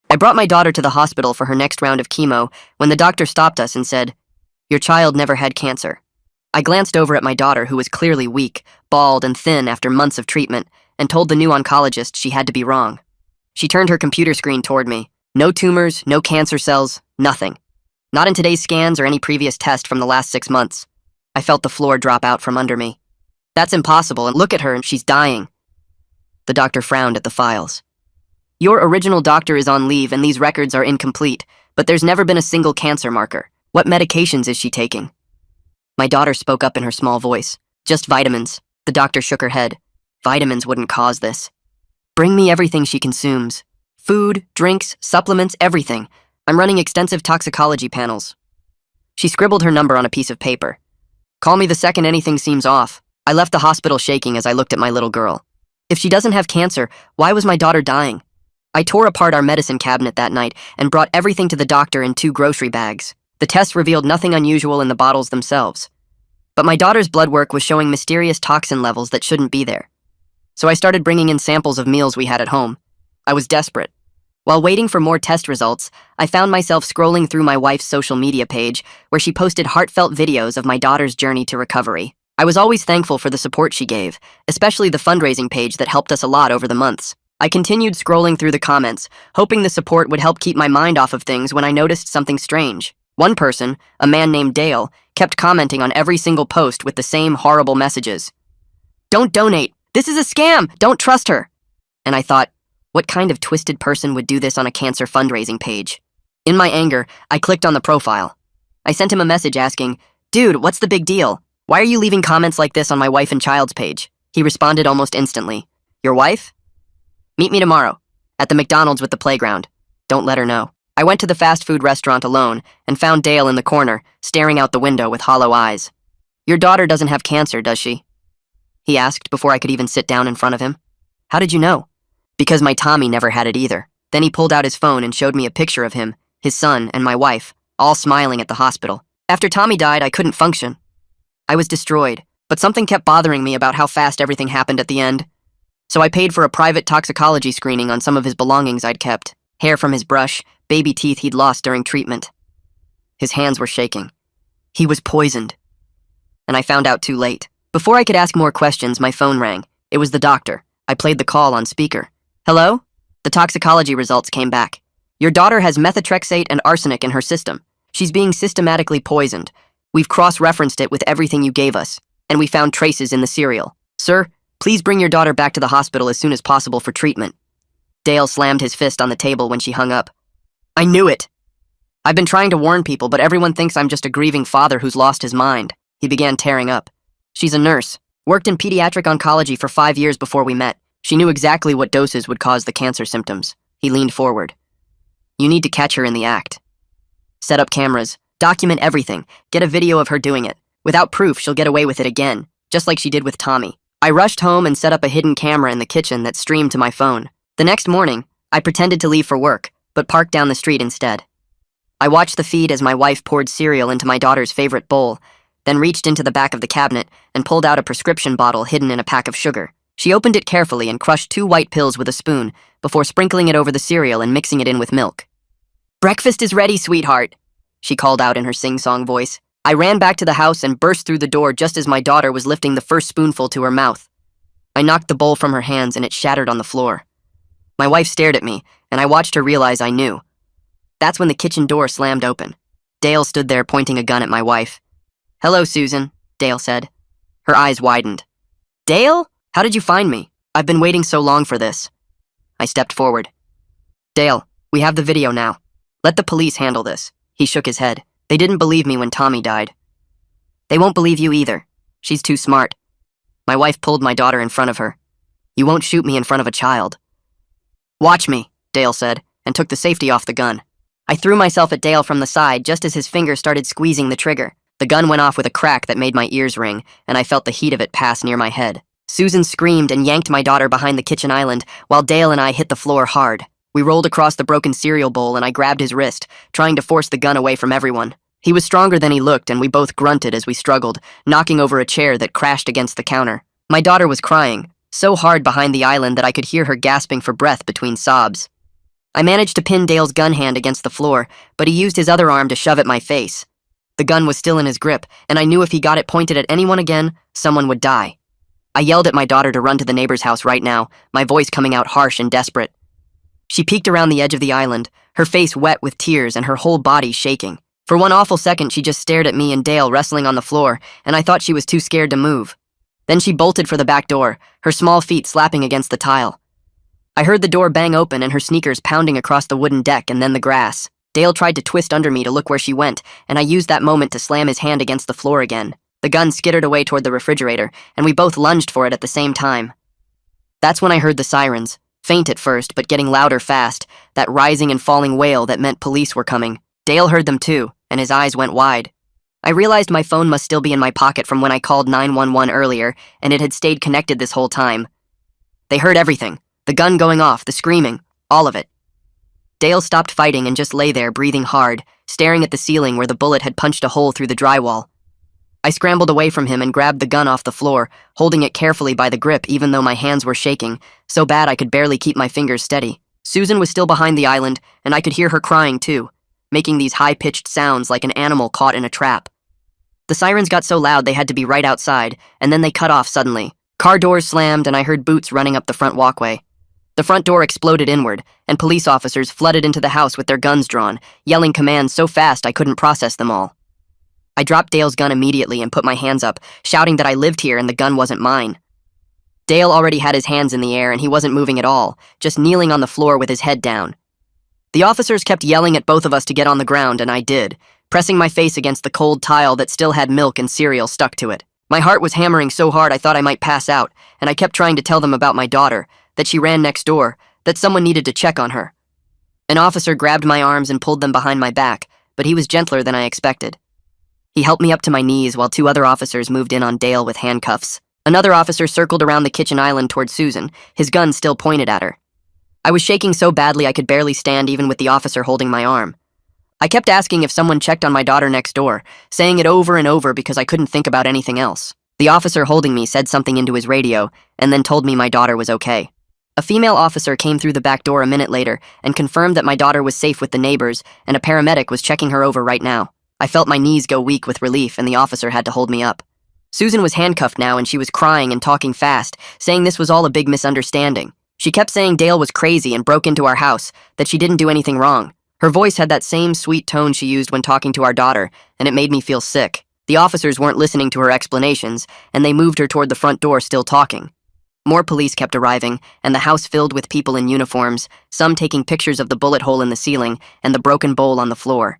I brought my daughter to the hospital for her next round of chemo when the doctor stopped us and said, "Your child never had cancer." I glanced over at my daughter, who was clearly weak, bald, and thin after months of treatment, and told the new oncologist she had to be wrong. She turned her computer screen toward me. No tumors, no cancer cells, nothing. Not in today's scans or any previous test from the last 6 months. I felt the floor drop out from under me. That's impossible, and look at her, and she's dying. The doctor frowned at the files. Your original doctor is on leave and these records are incomplete, but there's never been a single cancer marker. What medications is she taking? My daughter spoke up in her small voice. Just vitamins. The doctor shook her head. Vitamins wouldn't cause this. Bring me everything she consumes. Food, drinks, supplements, everything. I'm running extensive toxicology panels. She scribbled her number on a piece of paper. Call me the second anything seems off. I left the hospital shaking as I looked at my little girl. If she doesn't have cancer, why was my daughter dying? I tore apart our medicine cabinet that night and brought everything to the doctor in 2 grocery bags. The tests revealed nothing unusual in the bottles themselves. But my daughter's blood work was showing mysterious toxin levels that shouldn't be there. So I started bringing in samples of meals we had at home. I was desperate. While waiting for more test results, I found myself scrolling through my wife's social media page, where she posted heartfelt videos of my daughter's journey to recovery. I was always thankful for the support she gave, especially the fundraising page that helped us a lot over the months. I continued scrolling through the comments, hoping the support would help keep my mind off of things when I noticed something strange. One person, a man named Dale, kept commenting on every single post with the same horrible messages. "Don't donate! This is a scam! Don't trust her!" And I thought, what kind of twisted person would do this on a cancer fundraising page? In my anger, I clicked on the profile. I sent him a message asking, "Dude, what's the big deal? Why are you leaving comments like this on my wife and child's page?" He responded almost instantly. "Your wife? Meet me tomorrow, at the McDonald's with the playground. Don't let her know." I went to the fast food restaurant alone and found Dale in the corner, staring out the window with hollow eyes. "Your daughter doesn't have cancer, does she?" he asked before I could even sit down in front of him. "How did you know?" "Because my Tommy never had it either." Then he pulled out his phone and showed me a picture of him, his son, and my wife, all smiling at the hospital. After Tommy died, I couldn't function. I was destroyed, but something kept bothering me about how fast everything happened at the end. So I paid for a private toxicology screening on some of his belongings I'd kept. Hair from his brush, baby teeth he'd lost during treatment. His hands were shaking. He was poisoned. And I found out too late. Before I could ask more questions, my phone rang. It was the doctor. I played the call on speaker. "Hello?" The toxicology results came back. "Your daughter has methotrexate and arsenic in her system. She's being systematically poisoned. We've cross-referenced it with everything you gave us, and we found traces in the cereal. Sir, please bring your daughter back to the hospital as soon as possible for treatment." Dale slammed his fist on the table when she hung up. "I knew it! I've been trying to warn people, but everyone thinks I'm just a grieving father who's lost his mind." He began tearing up. "She's a nurse, worked in pediatric oncology for 5 years before we met. She knew exactly what doses would cause the cancer symptoms." He leaned forward. "You need to catch her in the act. Set up cameras, document everything, get a video of her doing it. Without proof, she'll get away with it again, just like she did with Tommy." I rushed home and set up a hidden camera in the kitchen that streamed to my phone. The next morning, I pretended to leave for work, but parked down the street instead. I watched the feed as my wife poured cereal into my daughter's favorite bowl, then reached into the back of the cabinet and pulled out a prescription bottle hidden in a pack of sugar. She opened it carefully and crushed 2 white pills with a spoon before sprinkling it over the cereal and mixing it in with milk. "Breakfast is ready, sweetheart," she called out in her sing-song voice. I ran back to the house and burst through the door just as my daughter was lifting the first spoonful to her mouth. I knocked the bowl from her hands and it shattered on the floor. My wife stared at me, and I watched her realize I knew. That's when the kitchen door slammed open. Dale stood there pointing a gun at my wife. "Hello, Susan," Dale said. Her eyes widened. "Dale? How did you find me? I've been waiting so long for this." I stepped forward. "Dale, we have the video now. Let the police handle this." He shook his head. "They didn't believe me when Tommy died." "They won't believe you either. She's too smart." My wife pulled my daughter in front of her. "You won't shoot me in front of a child." "Watch me," Dale said, and took the safety off the gun. I threw myself at Dale from the side just as his finger started squeezing the trigger. The gun went off with a crack that made my ears ring, and I felt the heat of it pass near my head. Susan screamed and yanked my daughter behind the kitchen island, while Dale and I hit the floor hard. We rolled across the broken cereal bowl and I grabbed his wrist, trying to force the gun away from everyone. He was stronger than he looked, and we both grunted as we struggled, knocking over a chair that crashed against the counter. My daughter was crying, so hard behind the island that I could hear her gasping for breath between sobs. I managed to pin Dale's gun hand against the floor, but he used his other arm to shove at my face. The gun was still in his grip, and I knew if he got it pointed at anyone again, someone would die. I yelled at my daughter to run to the neighbor's house right now, my voice coming out harsh and desperate. She peeked around the edge of the island, her face wet with tears and her whole body shaking. For one awful second, she just stared at me and Dale wrestling on the floor, and I thought she was too scared to move. Then she bolted for the back door, her small feet slapping against the tile. I heard the door bang open and her sneakers pounding across the wooden deck and then the grass. Dale tried to twist under me to look where she went, and I used that moment to slam his hand against the floor again. The gun skittered away toward the refrigerator, and we both lunged for it at the same time. That's when I heard the sirens, faint at first, but getting louder fast, that rising and falling wail that meant police were coming. Dale heard them too, and his eyes went wide. I realized my phone must still be in my pocket from when I called 911 earlier, and it had stayed connected this whole time. They heard everything, the gun going off, the screaming, all of it. Dale stopped fighting and just lay there, breathing hard, staring at the ceiling where the bullet had punched a hole through the drywall. I scrambled away from him and grabbed the gun off the floor, holding it carefully by the grip even though my hands were shaking, so bad I could barely keep my fingers steady. Susan was still behind the island, and I could hear her crying too, making these high-pitched sounds like an animal caught in a trap. The sirens got so loud they had to be right outside, and then they cut off suddenly. Car doors slammed and I heard boots running up the front walkway. The front door exploded inward, and police officers flooded into the house with their guns drawn, yelling commands so fast I couldn't process them all. I dropped Dale's gun immediately and put my hands up, shouting that I lived here and the gun wasn't mine. Dale already had his hands in the air and he wasn't moving at all, just kneeling on the floor with his head down. The officers kept yelling at both of us to get on the ground, and I did, pressing my face against the cold tile that still had milk and cereal stuck to it. My heart was hammering so hard I thought I might pass out, and I kept trying to tell them about my daughter, that she ran next door, that someone needed to check on her. An officer grabbed my arms and pulled them behind my back, but he was gentler than I expected. He helped me up to my knees while two other officers moved in on Dale with handcuffs. Another officer circled around the kitchen island toward Susan, his gun still pointed at her. I was shaking so badly I could barely stand even with the officer holding my arm. I kept asking if someone checked on my daughter next door, saying it over and over because I couldn't think about anything else. The officer holding me said something into his radio and then told me my daughter was okay. A female officer came through the back door a minute later and confirmed that my daughter was safe with the neighbors and a paramedic was checking her over right now. I felt my knees go weak with relief and the officer had to hold me up. Susan was handcuffed now and she was crying and talking fast, saying this was all a big misunderstanding. She kept saying Dale was crazy and broke into our house, that she didn't do anything wrong. Her voice had that same sweet tone she used when talking to our daughter, and it made me feel sick. The officers weren't listening to her explanations, and they moved her toward the front door still talking. More police kept arriving, and the house filled with people in uniforms, some taking pictures of the bullet hole in the ceiling and the broken bowl on the floor.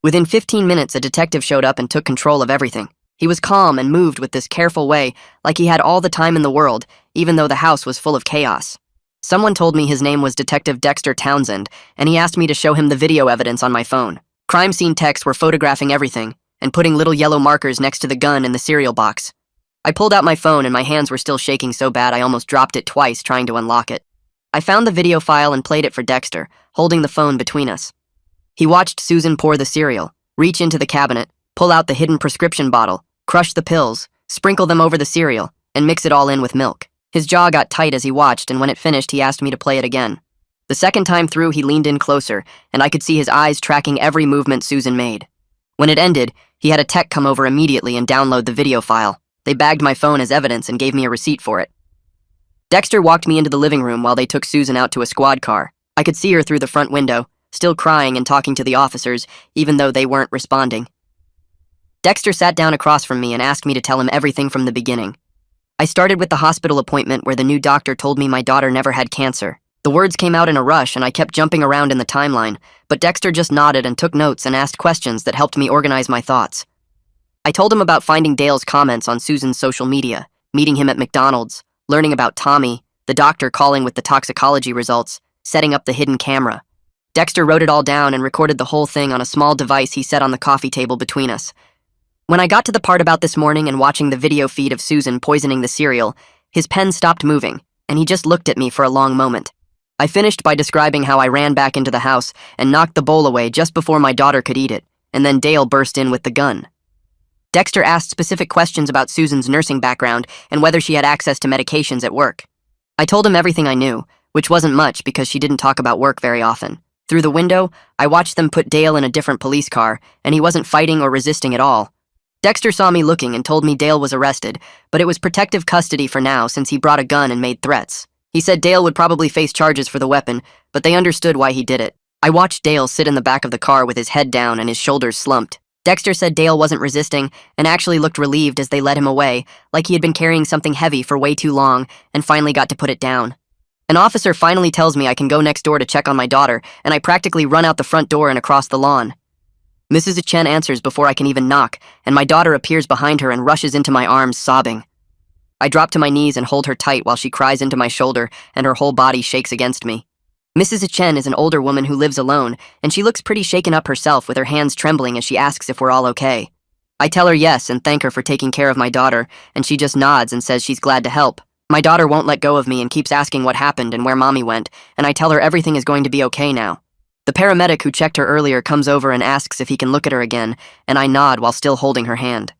Within 15 minutes, a detective showed up and took control of everything. He was calm and moved with this careful way, like he had all the time in the world, even though the house was full of chaos. Someone told me his name was Detective Dexter Townsend, and he asked me to show him the video evidence on my phone. Crime scene techs were photographing everything, and putting little yellow markers next to the gun and the cereal box. I pulled out my phone and my hands were still shaking so bad I almost dropped it twice trying to unlock it. I found the video file and played it for Dexter, holding the phone between us. He watched Susan pour the cereal, reach into the cabinet, pull out the hidden prescription bottle, crush the pills, sprinkle them over the cereal, and mix it all in with milk. His jaw got tight as he watched, and when it finished, he asked me to play it again. The second time through, he leaned in closer, and I could see his eyes tracking every movement Susan made. When it ended, he had a tech come over immediately and download the video file. They bagged my phone as evidence and gave me a receipt for it. Dexter walked me into the living room while they took Susan out to a squad car. I could see her through the front window, still crying and talking to the officers, even though they weren't responding. Dexter sat down across from me and asked me to tell him everything from the beginning. I started with the hospital appointment where the new doctor told me my daughter never had cancer. The words came out in a rush and I kept jumping around in the timeline, but Dexter just nodded and took notes and asked questions that helped me organize my thoughts. I told him about finding Dale's comments on Susan's social media, meeting him at McDonald's, learning about Tommy, the doctor calling with the toxicology results, setting up the hidden camera. Dexter wrote it all down and recorded the whole thing on a small device he set on the coffee table between us. When I got to the part about this morning and watching the video feed of Susan poisoning the cereal, his pen stopped moving, and he just looked at me for a long moment. I finished by describing how I ran back into the house and knocked the bowl away just before my daughter could eat it, and then Dale burst in with the gun. Dexter asked specific questions about Susan's nursing background and whether she had access to medications at work. I told him everything I knew, which wasn't much because she didn't talk about work very often. Through the window, I watched them put Dale in a different police car, and he wasn't fighting or resisting at all. Dexter saw me looking and told me Dale was arrested, but it was protective custody for now since he brought a gun and made threats. He said Dale would probably face charges for the weapon, but they understood why he did it. I watched Dale sit in the back of the car with his head down and his shoulders slumped. Dexter said Dale wasn't resisting and actually looked relieved as they led him away, like he had been carrying something heavy for way too long and finally got to put it down. An officer finally tells me I can go next door to check on my daughter, and I practically run out the front door and across the lawn. Mrs. Chen answers before I can even knock, and my daughter appears behind her and rushes into my arms, sobbing. I drop to my knees and hold her tight while she cries into my shoulder and her whole body shakes against me. Mrs. Chen is an older woman who lives alone, and she looks pretty shaken up herself with her hands trembling as she asks if we're all okay. I tell her yes and thank her for taking care of my daughter, and she just nods and says she's glad to help. My daughter won't let go of me and keeps asking what happened and where Mommy went, and I tell her everything is going to be okay now. The paramedic who checked her earlier comes over and asks if he can look at her again, and I nod while still holding her hand.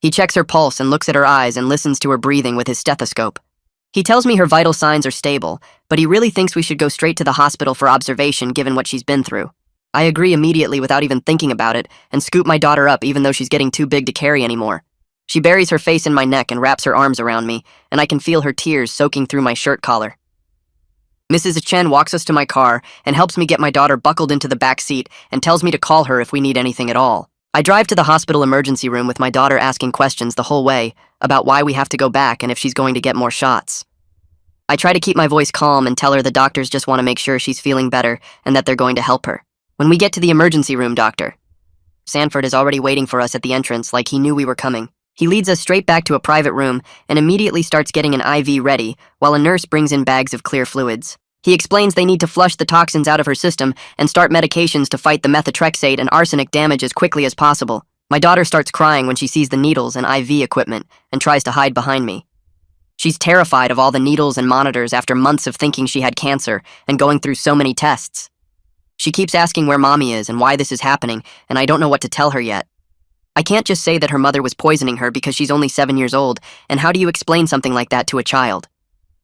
He checks her pulse and looks at her eyes and listens to her breathing with his stethoscope. He tells me her vital signs are stable, but he really thinks we should go straight to the hospital for observation given what she's been through. I agree immediately without even thinking about it and scoop my daughter up even though she's getting too big to carry anymore. She buries her face in my neck and wraps her arms around me, and I can feel her tears soaking through my shirt collar. Mrs. Chen walks us to my car and helps me get my daughter buckled into the back seat and tells me to call her if we need anything at all. I drive to the hospital emergency room with my daughter asking questions the whole way about why we have to go back and if she's going to get more shots. I try to keep my voice calm and tell her the doctors just want to make sure she's feeling better and that they're going to help her. When we get to the emergency room, Dr. Sanford is already waiting for us at the entrance like he knew we were coming. He leads us straight back to a private room and immediately starts getting an IV ready while a nurse brings in bags of clear fluids. He explains they need to flush the toxins out of her system and start medications to fight the methotrexate and arsenic damage as quickly as possible. My daughter starts crying when she sees the needles and IV equipment and tries to hide behind me. She's terrified of all the needles and monitors after months of thinking she had cancer and going through so many tests. She keeps asking where Mommy is and why this is happening, and I don't know what to tell her yet. I can't just say that her mother was poisoning her because she's only 7 years old, and how do you explain something like that to a child?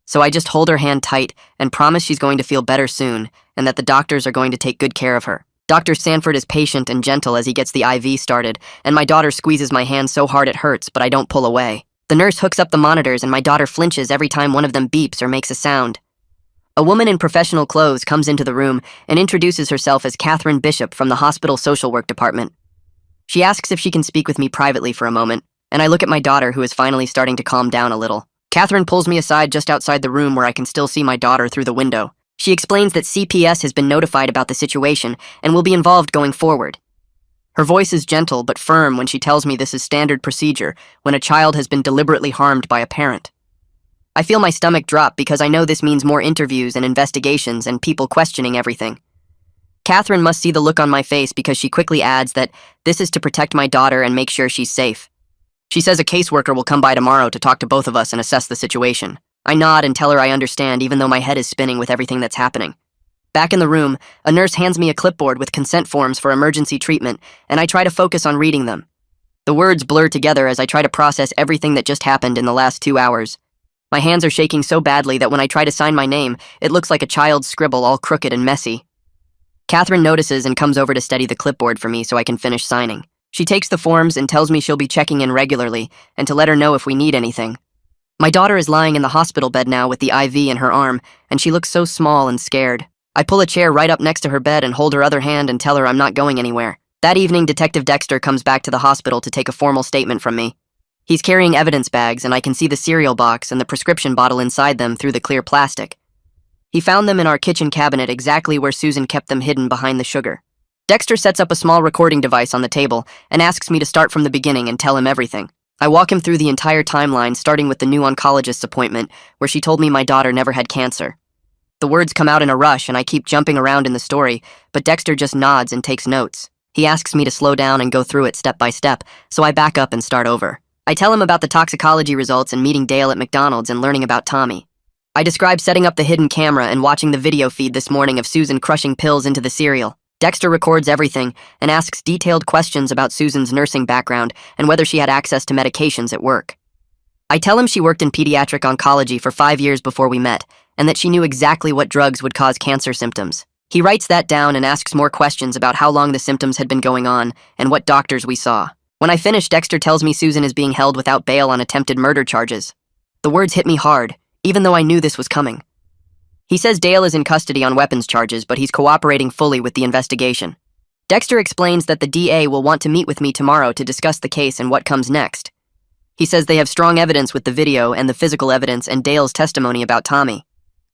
So I just hold her hand tight and promise she's going to feel better soon and that the doctors are going to take good care of her. Dr. Sanford is patient and gentle as he gets the IV started, and my daughter squeezes my hand so hard it hurts, but I don't pull away. The nurse hooks up the monitors and my daughter flinches every time one of them beeps or makes a sound. A woman in professional clothes comes into the room and introduces herself as Catherine Bishop from the hospital social work department. She asks if she can speak with me privately for a moment, and I look at my daughter who is finally starting to calm down a little. Catherine pulls me aside just outside the room where I can still see my daughter through the window. She explains that CPS has been notified about the situation and will be involved going forward. Her voice is gentle but firm when she tells me this is standard procedure when a child has been deliberately harmed by a parent. I feel my stomach drop because I know this means more interviews and investigations and people questioning everything. Catherine must see the look on my face because she quickly adds that this is to protect my daughter and make sure she's safe. She says a caseworker will come by tomorrow to talk to both of us and assess the situation. I nod and tell her I understand even though my head is spinning with everything that's happening. Back in the room, a nurse hands me a clipboard with consent forms for emergency treatment, and I try to focus on reading them. The words blur together as I try to process everything that just happened in the last 2 hours. My hands are shaking so badly that when I try to sign my name, it looks like a child's scribble all crooked and messy. Catherine notices and comes over to steady the clipboard for me so I can finish signing. She takes the forms and tells me she'll be checking in regularly and to let her know if we need anything. My daughter is lying in the hospital bed now with the IV in her arm, and she looks so small and scared. I pull a chair right up next to her bed and hold her other hand and tell her I'm not going anywhere. That evening, Detective Dexter comes back to the hospital to take a formal statement from me. He's carrying evidence bags, and I can see the cereal box and the prescription bottle inside them through the clear plastic. He found them in our kitchen cabinet exactly where Susan kept them hidden behind the sugar. Dexter sets up a small recording device on the table and asks me to start from the beginning and tell him everything. I walk him through the entire timeline, starting with the new oncologist's appointment, where she told me my daughter never had cancer. The words come out in a rush and I keep jumping around in the story, but Dexter just nods and takes notes. He asks me to slow down and go through it step by step, so I back up and start over. I tell him about the toxicology results and meeting Dale at McDonald's and learning about Tommy. I describe setting up the hidden camera and watching the video feed this morning of Susan crushing pills into the cereal. Dexter records everything and asks detailed questions about Susan's nursing background and whether she had access to medications at work. I tell him she worked in pediatric oncology for 5 years before we met, and that she knew exactly what drugs would cause cancer symptoms. He writes that down and asks more questions about how long the symptoms had been going on and what doctors we saw. When I finish, Dexter tells me Susan is being held without bail on attempted murder charges. The words hit me hard, even though I knew this was coming. He says Dale is in custody on weapons charges, but he's cooperating fully with the investigation. Dexter explains that the DA will want to meet with me tomorrow to discuss the case and what comes next. He says they have strong evidence with the video and the physical evidence and Dale's testimony about Tommy.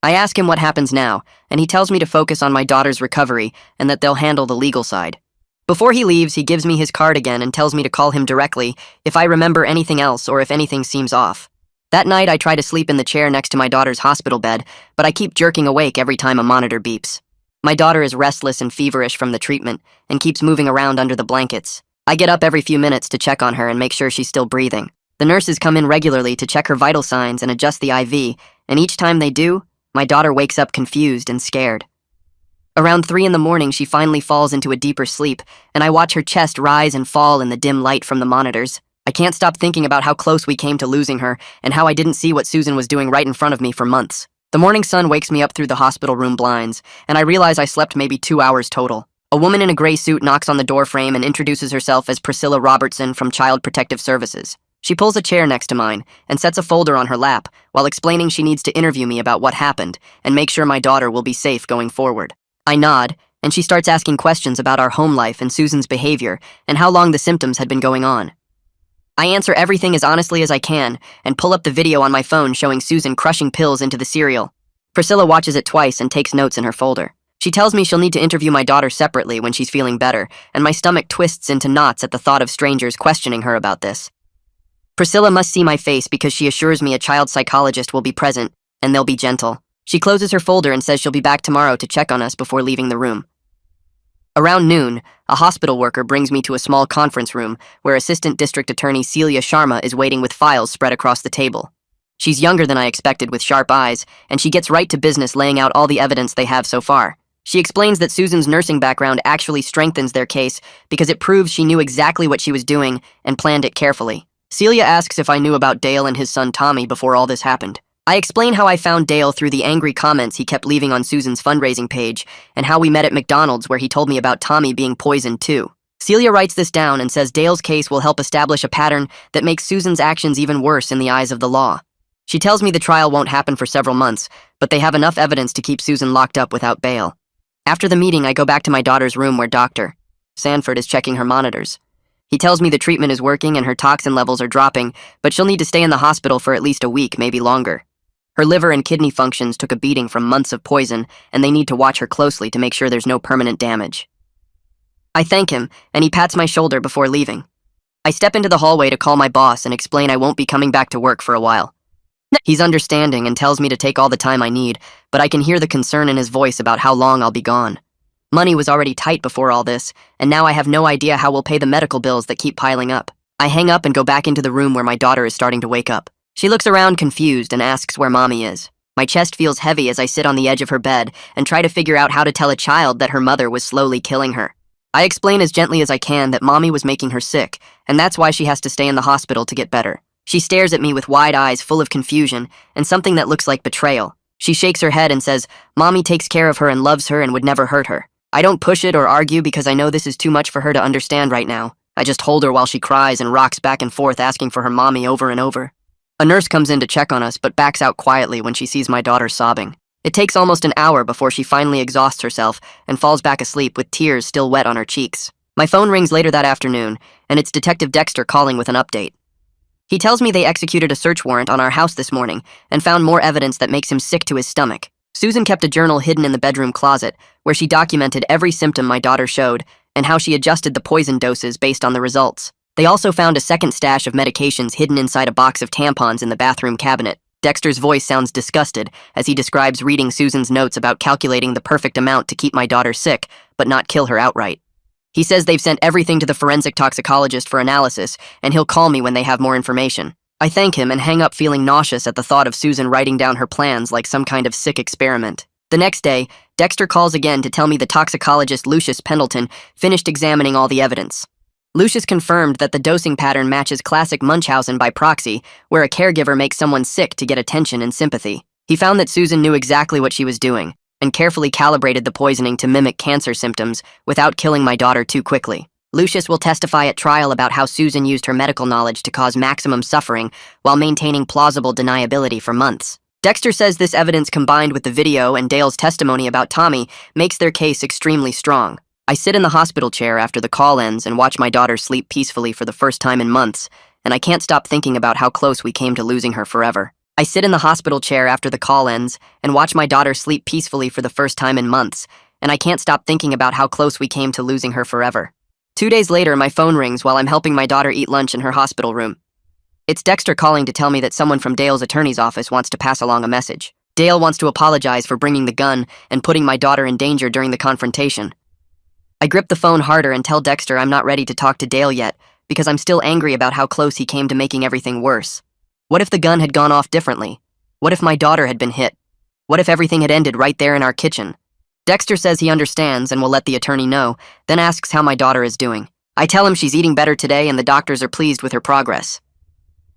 I ask him what happens now, and he tells me to focus on my daughter's recovery and that they'll handle the legal side. Before he leaves, he gives me his card again and tells me to call him directly if I remember anything else or if anything seems off. That night, I try to sleep in the chair next to my daughter's hospital bed, but I keep jerking awake every time a monitor beeps. My daughter is restless and feverish from the treatment and keeps moving around under the blankets. I get up every few minutes to check on her and make sure she's still breathing. The nurses come in regularly to check her vital signs and adjust the IV, and each time they do, my daughter wakes up confused and scared. Around 3 in the morning, she finally falls into a deeper sleep, and I watch her chest rise and fall in the dim light from the monitors. I can't stop thinking about how close we came to losing her and how I didn't see what Susan was doing right in front of me for months. The morning sun wakes me up through the hospital room blinds, and I realize I slept maybe 2 hours total. A woman in a gray suit knocks on the doorframe and introduces herself as Priscilla Robertson from Child Protective Services. She pulls a chair next to mine and sets a folder on her lap while explaining she needs to interview me about what happened and make sure my daughter will be safe going forward. I nod, and she starts asking questions about our home life and Susan's behavior and how long the symptoms had been going on. I answer everything as honestly as I can and pull up the video on my phone showing Susan crushing pills into the cereal. Priscilla watches it twice and takes notes in her folder. She tells me she'll need to interview my daughter separately when she's feeling better, and my stomach twists into knots at the thought of strangers questioning her about this. Priscilla must see my face because she assures me a child psychologist will be present and they'll be gentle. She closes her folder and says she'll be back tomorrow to check on us before leaving the room. Around noon, a hospital worker brings me to a small conference room where Assistant District Attorney Celia Sharma is waiting with files spread across the table. She's younger than I expected with sharp eyes, and she gets right to business laying out all the evidence they have so far. She explains that Susan's nursing background actually strengthens their case because it proves she knew exactly what she was doing and planned it carefully. Celia asks if I knew about Dale and his son Tommy before all this happened. I explain how I found Dale through the angry comments he kept leaving on Susan's fundraising page and how we met at McDonald's where he told me about Tommy being poisoned too. Celia writes this down and says Dale's case will help establish a pattern that makes Susan's actions even worse in the eyes of the law. She tells me the trial won't happen for several months, but they have enough evidence to keep Susan locked up without bail. After the meeting, I go back to my daughter's room where Dr. Sanford is checking her monitors. He tells me the treatment is working and her toxin levels are dropping, but she'll need to stay in the hospital for at least a week, maybe longer. Her liver and kidney functions took a beating from months of poison, and they need to watch her closely to make sure there's no permanent damage. I thank him, and he pats my shoulder before leaving. I step into the hallway to call my boss and explain I won't be coming back to work for a while. He's understanding and tells me to take all the time I need, but I can hear the concern in his voice about how long I'll be gone. Money was already tight before all this, and now I have no idea how we'll pay the medical bills that keep piling up. I hang up and go back into the room where my daughter is starting to wake up. She looks around confused and asks where Mommy is. My chest feels heavy as I sit on the edge of her bed and try to figure out how to tell a child that her mother was slowly killing her. I explain as gently as I can that Mommy was making her sick, and that's why she has to stay in the hospital to get better. She stares at me with wide eyes full of confusion and something that looks like betrayal. She shakes her head and says, Mommy takes care of her and loves her and would never hurt her. I don't push it or argue because I know this is too much for her to understand right now. I just hold her while she cries and rocks back and forth asking for her mommy over and over. A nurse comes in to check on us but backs out quietly when she sees my daughter sobbing. It takes almost an hour before she finally exhausts herself and falls back asleep with tears still wet on her cheeks. My phone rings later that afternoon, and it's Detective Dexter calling with an update. He tells me they executed a search warrant on our house this morning and found more evidence that makes him sick to his stomach. Susan kept a journal hidden in the bedroom closet where she documented every symptom my daughter showed and how she adjusted the poison doses based on the results. They also found a second stash of medications hidden inside a box of tampons in the bathroom cabinet. Dexter's voice sounds disgusted as he describes reading Susan's notes about calculating the perfect amount to keep my daughter sick, but not kill her outright. He says they've sent everything to the forensic toxicologist for analysis, and he'll call me when they have more information. I thank him and hang up feeling nauseous at the thought of Susan writing down her plans like some kind of sick experiment. The next day, Dexter calls again to tell me the toxicologist Lucius Pendleton finished examining all the evidence. Lucius confirmed that the dosing pattern matches classic Munchausen by proxy, where a caregiver makes someone sick to get attention and sympathy. He found that Susan knew exactly what she was doing and carefully calibrated the poisoning to mimic cancer symptoms without killing my daughter too quickly. Lucius will testify at trial about how Susan used her medical knowledge to cause maximum suffering while maintaining plausible deniability for months. Dexter says this evidence combined with the video and Dale's testimony about Tommy makes their case extremely strong. I sit in the hospital chair after the call ends and watch my daughter sleep peacefully for the first time in months, and I can't stop thinking about how close we came to losing her forever. I sit in the hospital chair after the call ends and watch my daughter sleep peacefully for the first time in months, and I can't stop thinking about how close we came to losing her forever. 2 days later, my phone rings while I'm helping my daughter eat lunch in her hospital room. It's Dexter calling to tell me that someone from Dale's attorney's office wants to pass along a message. Dale wants to apologize for bringing the gun and putting my daughter in danger during the confrontation. I grip the phone harder and tell Dexter I'm not ready to talk to Dale yet because I'm still angry about how close he came to making everything worse. What if the gun had gone off differently? What if my daughter had been hit? What if everything had ended right there in our kitchen? Dexter says he understands and will let the attorney know, then asks how my daughter is doing. I tell him she's eating better today and the doctors are pleased with her progress.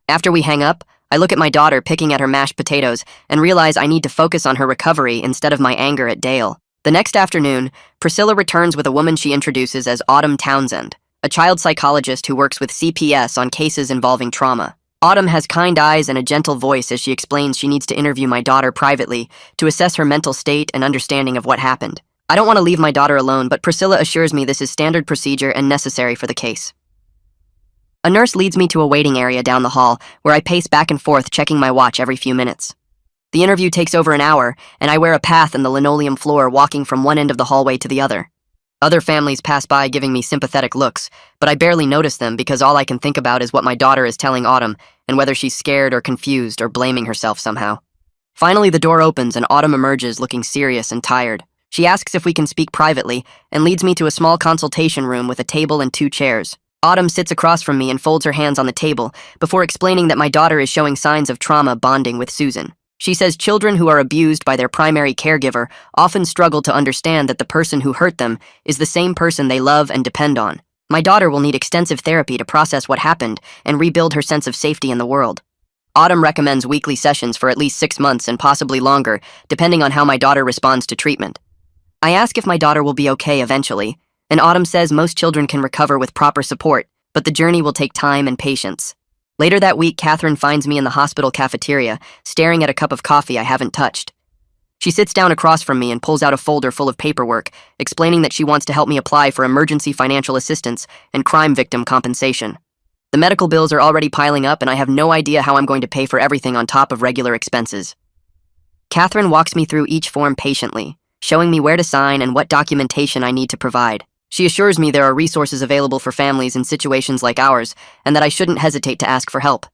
After we hang up, I look at my daughter picking at her mashed potatoes and realize I need to focus on her recovery instead of my anger at Dale. The next afternoon, Priscilla returns with a woman she introduces as Autumn Townsend, a child psychologist who works with CPS on cases involving trauma. Autumn has kind eyes and a gentle voice as she explains she needs to interview my daughter privately to assess her mental state and understanding of what happened. I don't want to leave my daughter alone, but Priscilla assures me this is standard procedure and necessary for the case. A nurse leads me to a waiting area down the hall where I pace back and forth checking my watch every few minutes. The interview takes over an hour, and I wear a path in the linoleum floor walking from one end of the hallway to the other. Other families pass by giving me sympathetic looks, but I barely notice them because all I can think about is what my daughter is telling Autumn and whether she's scared or confused or blaming herself somehow. Finally, the door opens and Autumn emerges looking serious and tired. She asks if we can speak privately and leads me to a small consultation room with a table and 2 chairs. Autumn sits across from me and folds her hands on the table before explaining that my daughter is showing signs of trauma bonding with Susan. She says children who are abused by their primary caregiver often struggle to understand that the person who hurt them is the same person they love and depend on. My daughter will need extensive therapy to process what happened and rebuild her sense of safety in the world. Autumn recommends weekly sessions for at least 6 months and possibly longer, depending on how my daughter responds to treatment. I ask if my daughter will be okay eventually, and Autumn says most children can recover with proper support, but the journey will take time and patience. Later that week, Catherine finds me in the hospital cafeteria, staring at a cup of coffee I haven't touched. She sits down across from me and pulls out a folder full of paperwork, explaining that she wants to help me apply for emergency financial assistance and crime victim compensation. The medical bills are already piling up, and I have no idea how I'm going to pay for everything on top of regular expenses. Catherine walks me through each form patiently, showing me where to sign and what documentation I need to provide. She assures me there are resources available for families in situations like ours, and that I shouldn't hesitate to ask for help.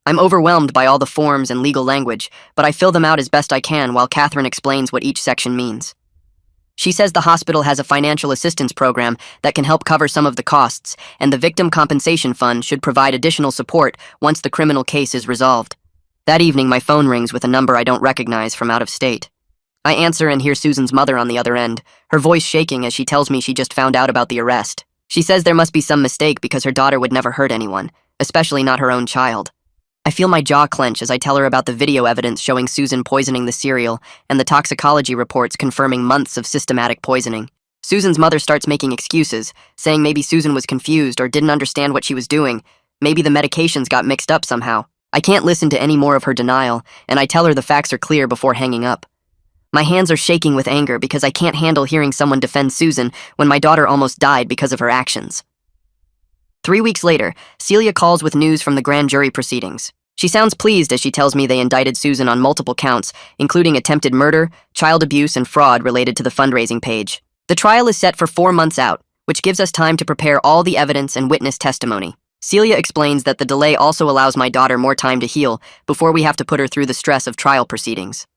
I'm overwhelmed by all the forms and legal language, but I fill them out as best I can while Catherine explains what each section means. She says the hospital has a financial assistance program that can help cover some of the costs, and the Victim Compensation Fund should provide additional support once the criminal case is resolved. That evening, my phone rings with a number I don't recognize from out of state. I answer and hear Susan's mother on the other end, her voice shaking as she tells me she just found out about the arrest. She says there must be some mistake because her daughter would never hurt anyone, especially not her own child. I feel my jaw clench as I tell her about the video evidence showing Susan poisoning the cereal and the toxicology reports confirming months of systematic poisoning. Susan's mother starts making excuses, saying maybe Susan was confused or didn't understand what she was doing. Maybe the medications got mixed up somehow. I can't listen to any more of her denial, and I tell her the facts are clear before hanging up. My hands are shaking with anger because I can't handle hearing someone defend Susan when my daughter almost died because of her actions. 3 weeks later, Celia calls with news from the grand jury proceedings. She sounds pleased as she tells me they indicted Susan on multiple counts, including attempted murder, child abuse, and fraud related to the fundraising page. The trial is set for 4 months out, which gives us time to prepare all the evidence and witness testimony. Celia explains that the delay also allows my daughter more time to heal before we have to put her through the stress of trial proceedings.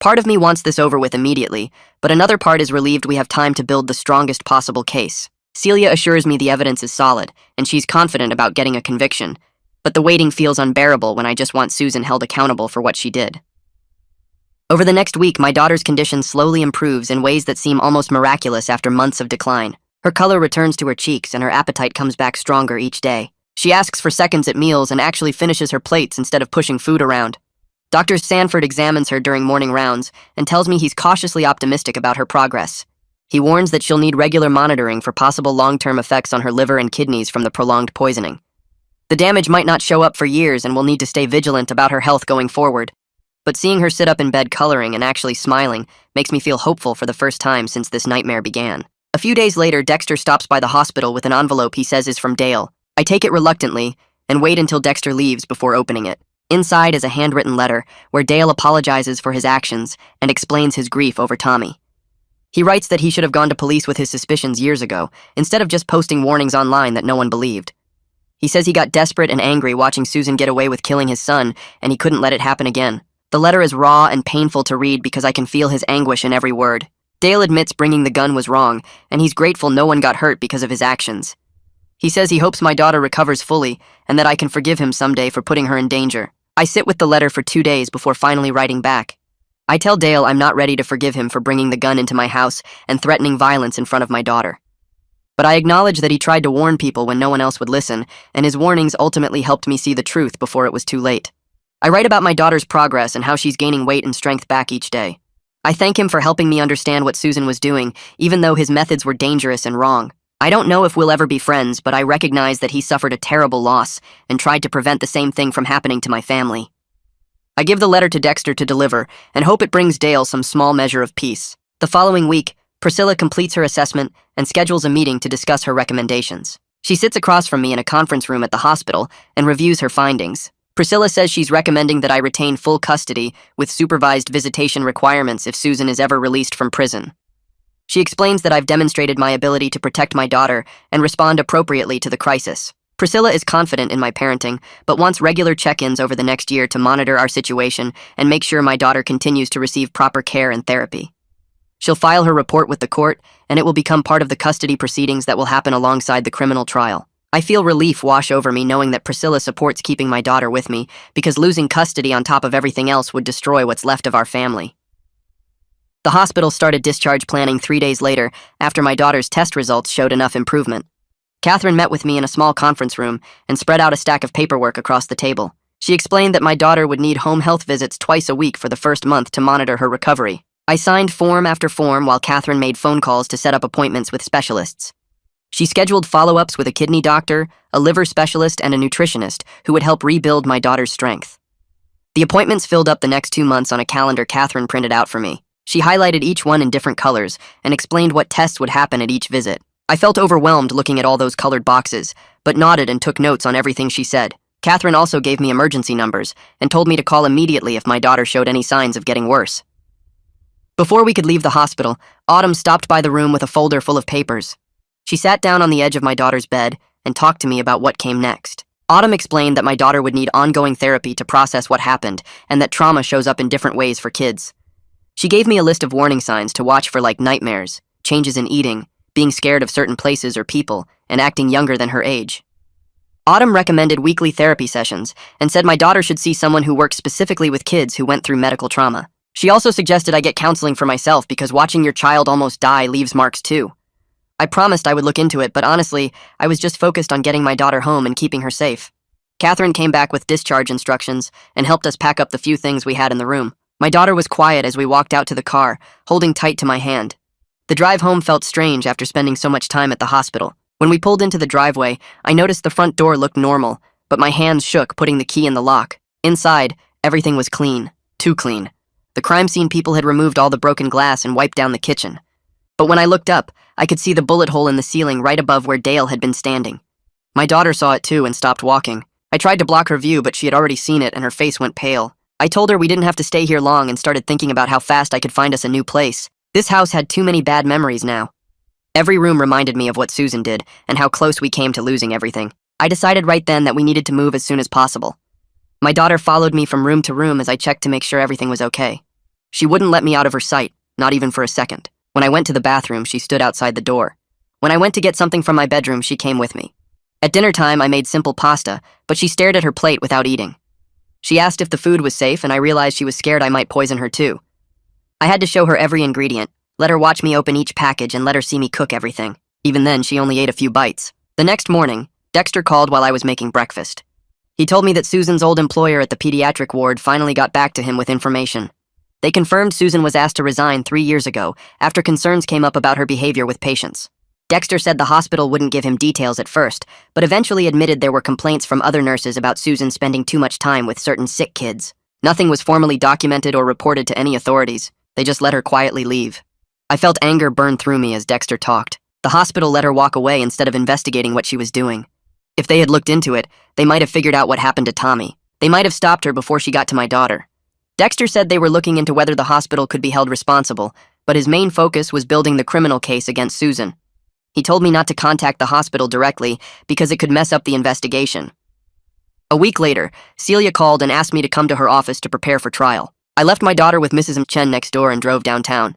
Part of me wants this over with immediately, but another part is relieved we have time to build the strongest possible case. Celia assures me the evidence is solid, and she's confident about getting a conviction, but the waiting feels unbearable when I just want Susan held accountable for what she did. Over the next week, my daughter's condition slowly improves in ways that seem almost miraculous after months of decline. Her color returns to her cheeks, and her appetite comes back stronger each day. She asks for seconds at meals and actually finishes her plates instead of pushing food around. Dr. Sanford examines her during morning rounds and tells me he's cautiously optimistic about her progress. He warns that she'll need regular monitoring for possible long-term effects on her liver and kidneys from the prolonged poisoning. The damage might not show up for years and we'll need to stay vigilant about her health going forward. But seeing her sit up in bed coloring and actually smiling makes me feel hopeful for the first time since this nightmare began. A few days later, Dexter stops by the hospital with an envelope he says is from Dale. I take it reluctantly and wait until Dexter leaves before opening it. Inside is a handwritten letter where Dale apologizes for his actions and explains his grief over Tommy. He writes that he should have gone to police with his suspicions years ago, instead of just posting warnings online that no one believed. He says he got desperate and angry watching Susan get away with killing his son, and he couldn't let it happen again. The letter is raw and painful to read because I can feel his anguish in every word. Dale admits bringing the gun was wrong, and he's grateful no one got hurt because of his actions. He says he hopes my daughter recovers fully, and that I can forgive him someday for putting her in danger. I sit with the letter for 2 days before finally writing back. I tell Dale I'm not ready to forgive him for bringing the gun into my house and threatening violence in front of my daughter. But I acknowledge that he tried to warn people when no one else would listen, and his warnings ultimately helped me see the truth before it was too late. I write about my daughter's progress and how she's gaining weight and strength back each day. I thank him for helping me understand what Susan was doing, even though his methods were dangerous and wrong. I don't know if we'll ever be friends, but I recognize that he suffered a terrible loss and tried to prevent the same thing from happening to my family. I give the letter to Dexter to deliver and hope it brings Dale some small measure of peace. The following week, Priscilla completes her assessment and schedules a meeting to discuss her recommendations. She sits across from me in a conference room at the hospital and reviews her findings. Priscilla says she's recommending that I retain full custody with supervised visitation requirements if Susan is ever released from prison. She explains that I've demonstrated my ability to protect my daughter and respond appropriately to the crisis. Priscilla is confident in my parenting, but wants regular check-ins over the next year to monitor our situation and make sure my daughter continues to receive proper care and therapy. She'll file her report with the court, and it will become part of the custody proceedings that will happen alongside the criminal trial. I feel relief wash over me knowing that Priscilla supports keeping my daughter with me, because losing custody on top of everything else would destroy what's left of our family. The hospital started discharge planning 3 days later, after my daughter's test results showed enough improvement. Catherine met with me in a small conference room and spread out a stack of paperwork across the table. She explained that my daughter would need home health visits twice a week for the first month to monitor her recovery. I signed form after form while Catherine made phone calls to set up appointments with specialists. She scheduled follow-ups with a kidney doctor, a liver specialist, and a nutritionist who would help rebuild my daughter's strength. The appointments filled up the next 2 months on a calendar Catherine printed out for me. She highlighted each one in different colors and explained what tests would happen at each visit. I felt overwhelmed looking at all those colored boxes, but nodded and took notes on everything she said. Catherine also gave me emergency numbers and told me to call immediately if my daughter showed any signs of getting worse. Before we could leave the hospital, Autumn stopped by the room with a folder full of papers. She sat down on the edge of my daughter's bed and talked to me about what came next. Autumn explained that my daughter would need ongoing therapy to process what happened and that trauma shows up in different ways for kids. She gave me a list of warning signs to watch for, like nightmares, changes in eating, being scared of certain places or people, and acting younger than her age. Autumn recommended weekly therapy sessions and said my daughter should see someone who works specifically with kids who went through medical trauma. She also suggested I get counseling for myself because watching your child almost die leaves marks too. I promised I would look into it, but honestly, I was just focused on getting my daughter home and keeping her safe. Catherine came back with discharge instructions and helped us pack up the few things we had in the room. My daughter was quiet as we walked out to the car, holding tight to my hand. The drive home felt strange after spending so much time at the hospital. When we pulled into the driveway, I noticed the front door looked normal, but my hands shook putting the key in the lock. Inside, everything was clean. Too clean. The crime scene people had removed all the broken glass and wiped down the kitchen. But when I looked up, I could see the bullet hole in the ceiling right above where Dale had been standing. My daughter saw it too and stopped walking. I tried to block her view, but she had already seen it and her face went pale. I told her we didn't have to stay here long and started thinking about how fast I could find us a new place. This house had too many bad memories now. Every room reminded me of what Susan did and how close we came to losing everything. I decided right then that we needed to move as soon as possible. My daughter followed me from room to room as I checked to make sure everything was okay. She wouldn't let me out of her sight, not even for a second. When I went to the bathroom, she stood outside the door. When I went to get something from my bedroom, she came with me. At dinner time, I made simple pasta, but she stared at her plate without eating. She asked if the food was safe, and I realized she was scared I might poison her too. I had to show her every ingredient, let her watch me open each package, and let her see me cook everything. Even then, she only ate a few bites. The next morning, Dexter called while I was making breakfast. He told me that Susan's old employer at the pediatric ward finally got back to him with information. They confirmed Susan was asked to resign 3 years ago after concerns came up about her behavior with patients. Dexter said the hospital wouldn't give him details at first, but eventually admitted there were complaints from other nurses about Susan spending too much time with certain sick kids. Nothing was formally documented or reported to any authorities. They just let her quietly leave. I felt anger burn through me as Dexter talked. The hospital let her walk away instead of investigating what she was doing. If they had looked into it, they might have figured out what happened to Tommy. They might have stopped her before she got to my daughter. Dexter said they were looking into whether the hospital could be held responsible, but his main focus was building the criminal case against Susan. He told me not to contact the hospital directly because it could mess up the investigation. A week later, Celia called and asked me to come to her office to prepare for trial. I left my daughter with Mrs. Chen next door and drove downtown.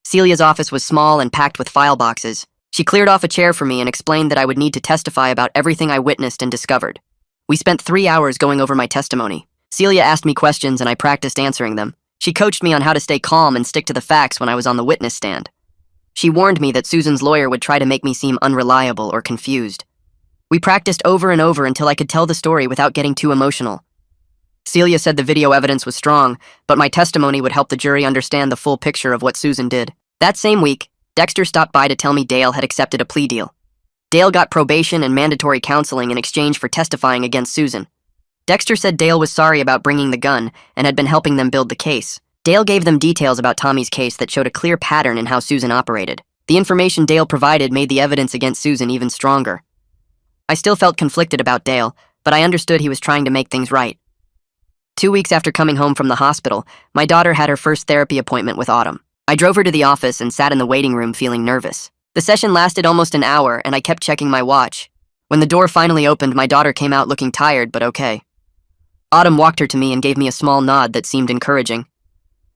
Celia's office was small and packed with file boxes. She cleared off a chair for me and explained that I would need to testify about everything I witnessed and discovered. We spent 3 hours going over my testimony. Celia asked me questions and I practiced answering them. She coached me on how to stay calm and stick to the facts when I was on the witness stand. She warned me that Susan's lawyer would try to make me seem unreliable or confused. We practiced over and over until I could tell the story without getting too emotional. Celia said the video evidence was strong, but my testimony would help the jury understand the full picture of what Susan did. That same week, Dexter stopped by to tell me Dale had accepted a plea deal. Dale got probation and mandatory counseling in exchange for testifying against Susan. Dexter said Dale was sorry about bringing the gun and had been helping them build the case. Dale gave them details about Tommy's case that showed a clear pattern in how Susan operated. The information Dale provided made the evidence against Susan even stronger. I still felt conflicted about Dale, but I understood he was trying to make things right. 2 weeks after coming home from the hospital, my daughter had her first therapy appointment with Autumn. I drove her to the office and sat in the waiting room feeling nervous. The session lasted almost an hour, and I kept checking my watch. When the door finally opened, my daughter came out looking tired but okay. Autumn walked her to me and gave me a small nod that seemed encouraging.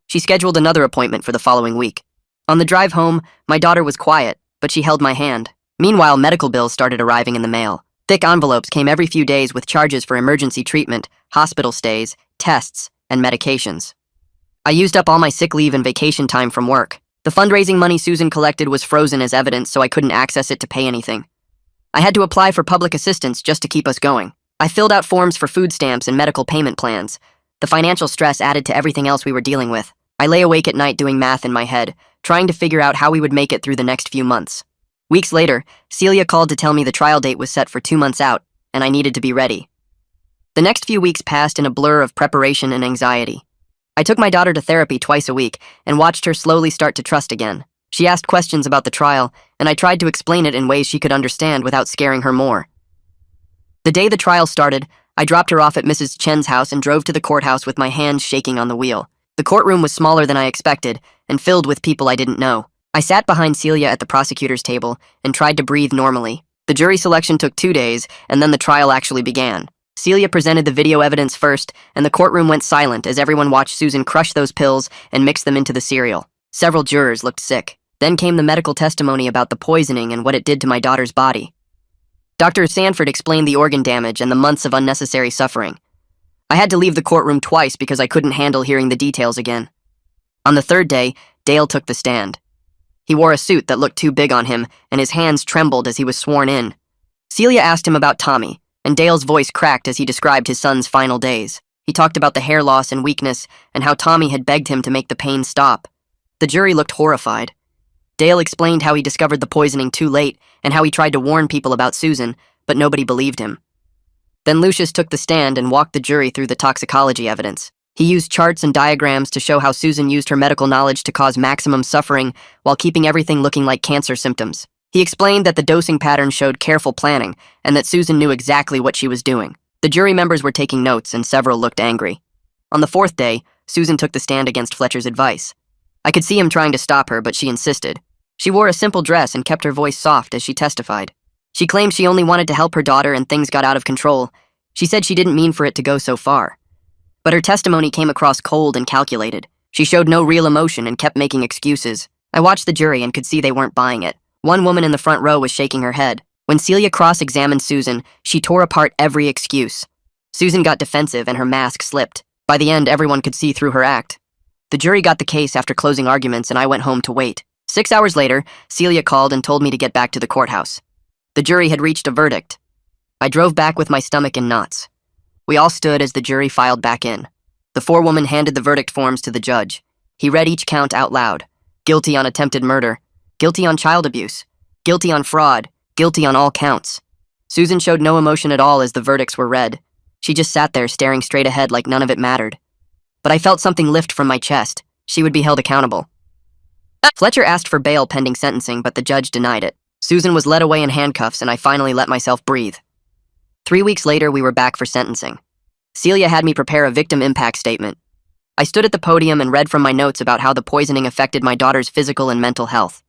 She scheduled another appointment for the following week. On the drive home, my daughter was quiet, but she held my hand. Meanwhile, medical bills started arriving in the mail. Thick envelopes came every few days with charges for emergency treatment, hospital stays, tests, and medications. I used up all my sick leave and vacation time from work. The fundraising money Susan collected was frozen as evidence, so I couldn't access it to pay anything. I had to apply for public assistance just to keep us going. I filled out forms for food stamps and medical payment plans. The financial stress added to everything else we were dealing with. I lay awake at night doing math in my head, trying to figure out how we would make it through the next few months. Weeks later, Celia called to tell me the trial date was set for 2 months out, and I needed to be ready. The next few weeks passed in a blur of preparation and anxiety. I took my daughter to therapy twice a week and watched her slowly start to trust again. She asked questions about the trial, and I tried to explain it in ways she could understand without scaring her more. The day the trial started, I dropped her off at Mrs. Chen's house and drove to the courthouse with my hands shaking on the wheel. The courtroom was smaller than I expected and filled with people I didn't know. I sat behind Celia at the prosecutor's table and tried to breathe normally. The jury selection took 2 days, and then the trial actually began. Celia presented the video evidence first, and the courtroom went silent as everyone watched Susan crush those pills and mix them into the cereal. Several jurors looked sick. Then came the medical testimony about the poisoning and what it did to my daughter's body. Dr. Sanford explained the organ damage and the months of unnecessary suffering. I had to leave the courtroom twice because I couldn't handle hearing the details again. On the 3rd day, Dale took the stand. He wore a suit that looked too big on him, and his hands trembled as he was sworn in. Celia asked him about Tommy, and Dale's voice cracked as he described his son's final days. He talked about the hair loss and weakness, and how Tommy had begged him to make the pain stop. The jury looked horrified. Dale explained how he discovered the poisoning too late, and how he tried to warn people about Susan, but nobody believed him. Then Lucius took the stand and walked the jury through the toxicology evidence. He used charts and diagrams to show how Susan used her medical knowledge to cause maximum suffering while keeping everything looking like cancer symptoms. He explained that the dosing pattern showed careful planning and that Susan knew exactly what she was doing. The jury members were taking notes and several looked angry. On the 4th day, Susan took the stand against Fletcher's advice. I could see him trying to stop her, but she insisted. She wore a simple dress and kept her voice soft as she testified. She claimed she only wanted to help her daughter and things got out of control. She said she didn't mean for it to go so far. But her testimony came across cold and calculated. She showed no real emotion and kept making excuses. I watched the jury and could see they weren't buying it. One woman in the front row was shaking her head. When Celia cross-examined Susan, she tore apart every excuse. Susan got defensive and her mask slipped. By the end, everyone could see through her act. The jury got the case after closing arguments, and I went home to wait. 6 hours later, Celia called and told me to get back to the courthouse. The jury had reached a verdict. I drove back with my stomach in knots. We all stood as the jury filed back in. The forewoman handed the verdict forms to the judge. He read each count out loud. Guilty on attempted murder. Guilty on child abuse. Guilty on fraud. Guilty on all counts. Susan showed no emotion at all as the verdicts were read. She just sat there staring straight ahead like none of it mattered. But I felt something lift from my chest. She would be held accountable. Fletcher asked for bail pending sentencing, but the judge denied it. Susan was led away in handcuffs, and I finally let myself breathe. 3 weeks later, we were back for sentencing. Celia had me prepare a victim impact statement. I stood at the podium and read from my notes about how the poisoning affected my daughter's physical and mental health.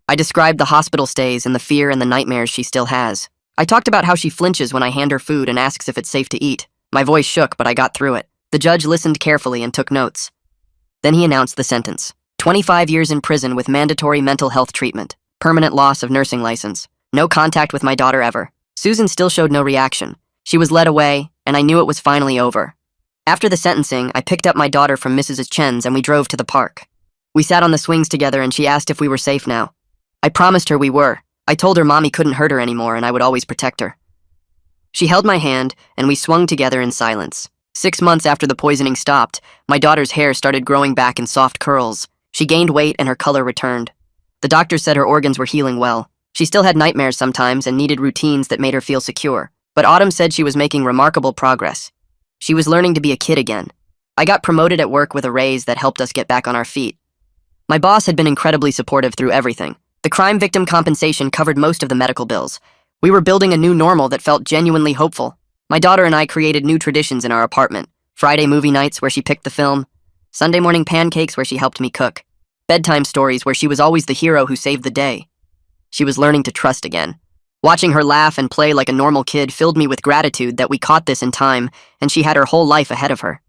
I described the hospital stays and the fear and the nightmares she still has. I talked about how she flinches when I hand her food and asks if it's safe to eat. My voice shook, but I got through it. The judge listened carefully and took notes. Then he announced the sentence. 25 years in prison with mandatory mental health treatment. Permanent loss of nursing license. No contact with my daughter ever. Susan still showed no reaction. She was led away, and I knew it was finally over. After the sentencing, I picked up my daughter from Mrs. Chen's and we drove to the park. We sat on the swings together and she asked if we were safe now. I promised her we were. I told her Mommy couldn't hurt her anymore and I would always protect her. She held my hand and we swung together in silence. 6 months after the poisoning stopped, my daughter's hair started growing back in soft curls. She gained weight and her color returned. The doctor said her organs were healing well. She still had nightmares sometimes and needed routines that made her feel secure. But Autumn said she was making remarkable progress. She was learning to be a kid again. I got promoted at work with a raise that helped us get back on our feet. My boss had been incredibly supportive through everything. The crime victim compensation covered most of the medical bills. We were building a new normal that felt genuinely hopeful. My daughter and I created new traditions in our apartment. Friday movie nights where she picked the film. Sunday morning pancakes where she helped me cook. Bedtime stories where she was always the hero who saved the day. She was learning to trust again. Watching her laugh and play like a normal kid filled me with gratitude that we caught this in time and she had her whole life ahead of her.